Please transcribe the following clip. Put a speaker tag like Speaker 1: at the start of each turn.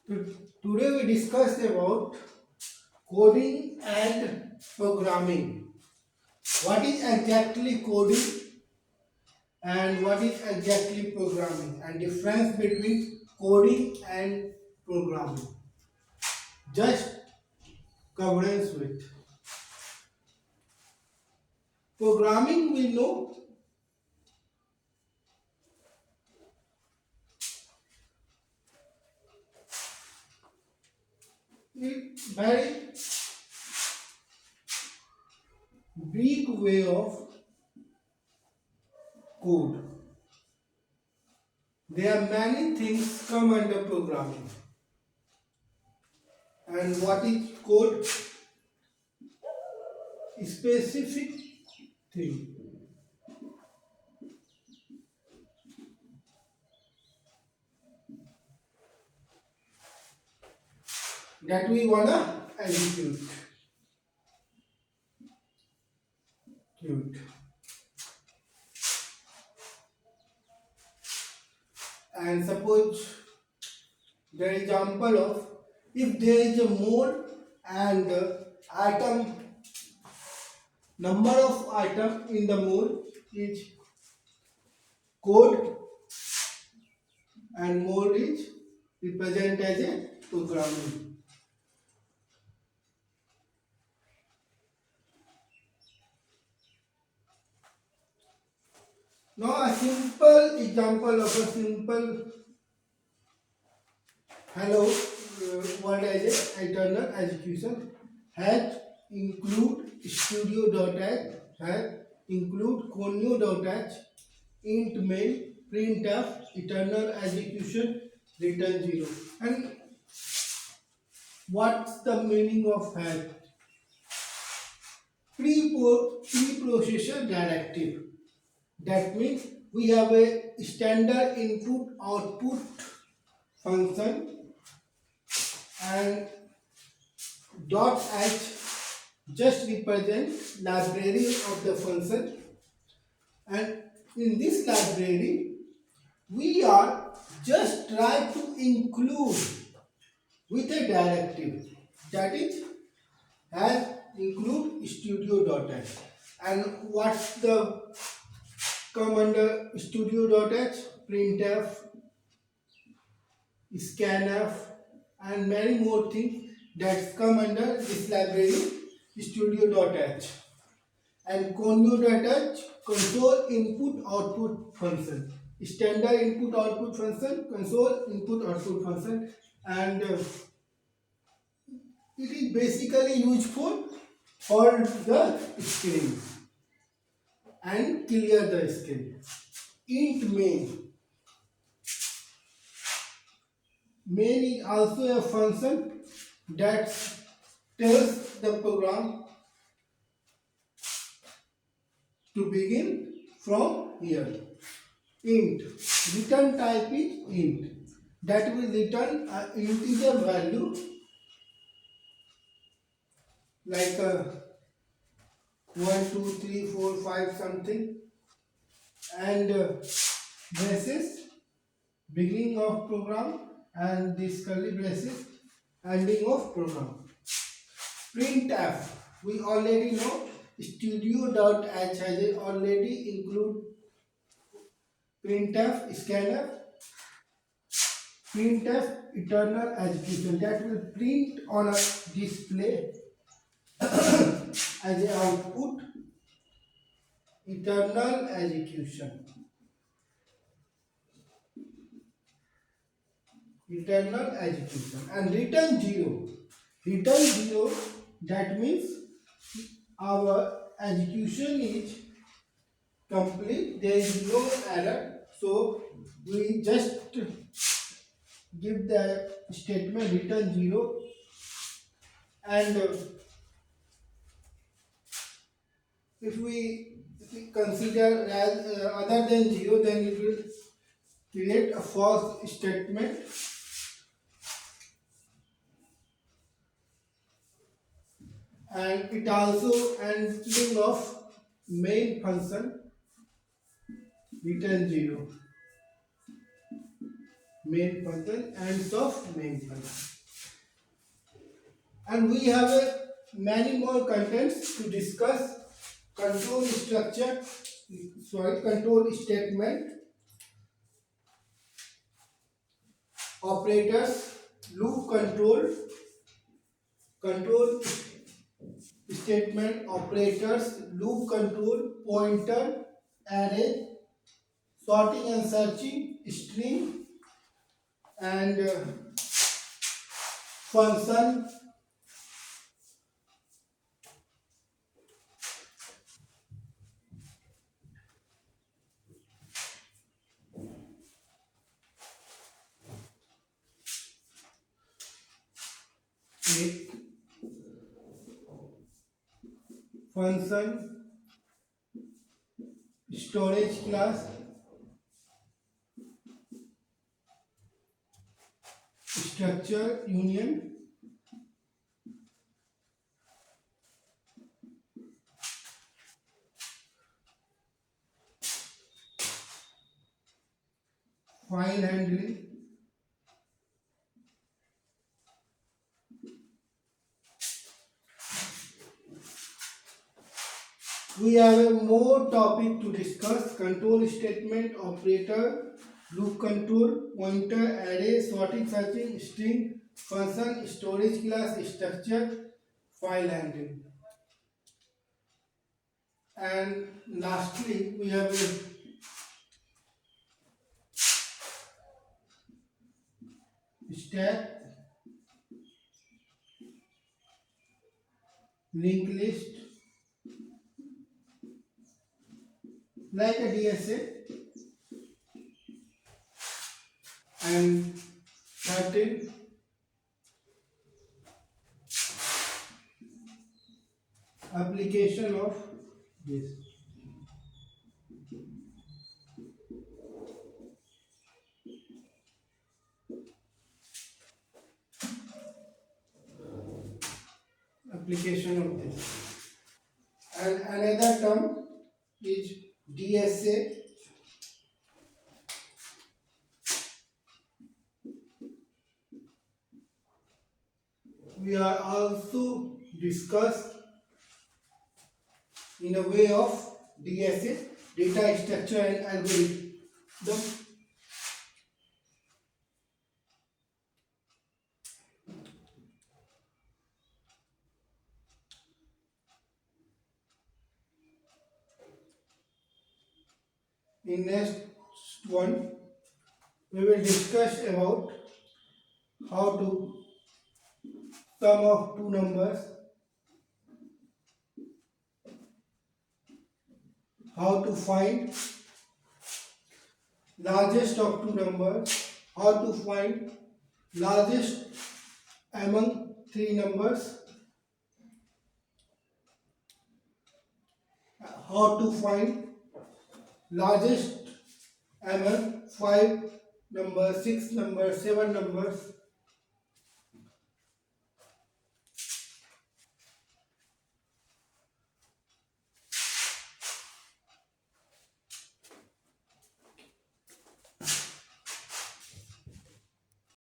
Speaker 1: Today we discuss about coding and programming. What is exactly coding and what is exactly programming, and difference between coding and programming. Just coverage with programming we know it very big way of code. There are many things come under programming, and what is code? Specific thing that we wanna execute. Cute. And suppose the example of if there is a mode and item number of item in the mode is code and mode is represent as a programming. Now a simple example of a simple hello word as a internal execution has include studio.h, has include conio.h, int main, printf, eternal execution, return 0. And what's the meaning of hash? Preprocessor directive. That means we have a standard input output function, and dot h just represent library of the function, and in this library we are just try to include with a directive, that is has include studio.h. And what's the come under studio.h? Printf, scanf, and many more things that come under this library studio.h. And conio.h, console input output function, standard input output function, console input output function, and it is basically used for the screen and clear the screen. Int main is also a function that tells the program to begin from here. Int return type is int, that will return an integer value like 1 2 3 4 5 something, and braces beginning of program, and this curly braces ending of program. Printf we already know studio.h has already include printf, scanf, printf eternal execution, that will print on a display as a output eternal execution. Eternal execution. And return 0. Return 0, that means our execution is complete, there is no error, so we just give the statement return 0, and if we consider as other than 0, then it will create a false statement, and it also ending of main function return 0. main function, ends of main function. And we have many more contents to discuss. Control structure, control statement, operators, loop control, control statement, operators, loop control, pointer, array, sorting and searching, string, and function. Eight, function, storage class, structure union, file handling, we have a more topic to discuss. Control statement, operator, loop control, pointer, array, sorting, searching, string, function, storage class, structure, file handling. And lastly, we have a stack, linked list, like a DSA, and 13, application of this. Application of this. And another term is DSA. We are also discussed in a way of DSA, data structure and algorithm. In next one, we will discuss about how to sum of two numbers, how to find largest of two numbers, how to find largest among three numbers, how to find largest among five numbers, six numbers, seven numbers,